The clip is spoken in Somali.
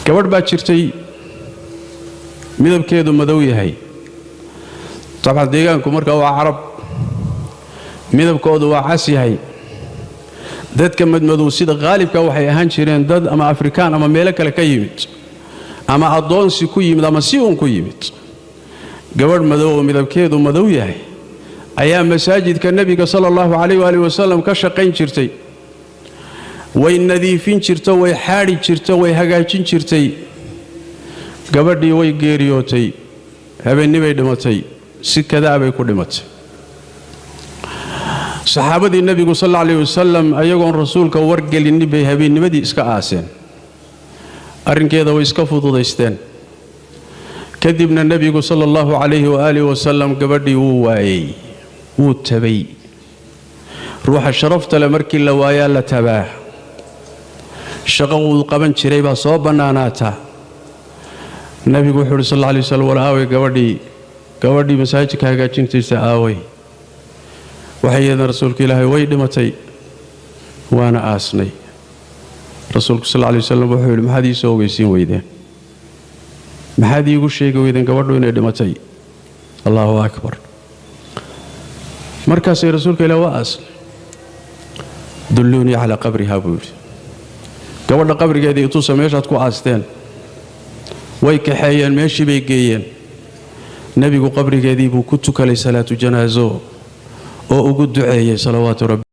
gabadh baa jirtay midabkeedu madow yahay طبعا deegaanku marka waa carab midabkoodu waa cas yahay dadka madmadow sida qaalibka waxay ahaan jireen dad ama afrikaan ama meel kale ka yimid ama adoonsi ku yimid ama si uun ku yimid gabadh madow midabkeedu madow yahay ayaa masaajidka nabiga sallallahu alayhi wa sallam ka shaqayn jirtay way nadiifin jirtay way xaari jirtay way hagaajin jirtay gabadhii way geeriyootay habeenimay dhimatay si kadaabay ku dhimatay saxaabadii nabiga sallallahu alayhi wa sallam ayagoon rasuulka wargelin bay habeennimadii iska aaseen arrinkeeda way iska fududaysteen kadibna nabigu sallallahu alayhi wa sallam gabadhii wuu waayay wuu tabay ruuxa sharafta le markii la waayaa la tabaa shaqo uu qaban jiray baa soo banaanaata nabigu wuxuu sallallahu alayhi wa sallam walaaway gabadhii masaajidka hagaajintiisa aaway waxay yeedeen rasuulka ilaahay way dhimatay waana aasnay rasuulku sallallahu alayhi wa sallam wuxuu yiri maxaad ii soo ogeysiin weydeen maxaad iigu sheegi weydeen gabadhu inay dhimatay Allahu akbar markaas rasuulka ilaahay waa aasnay dulluni ala qabriha buuri gabadha qabrigeedii intuu sameeshaad ku aasteen way kaxeeyeen meeshii bay geeyeen nabigu qabrigeedii buu ku tukalay salaatu janaazo oo ugu duceeyay salawaatu rabbi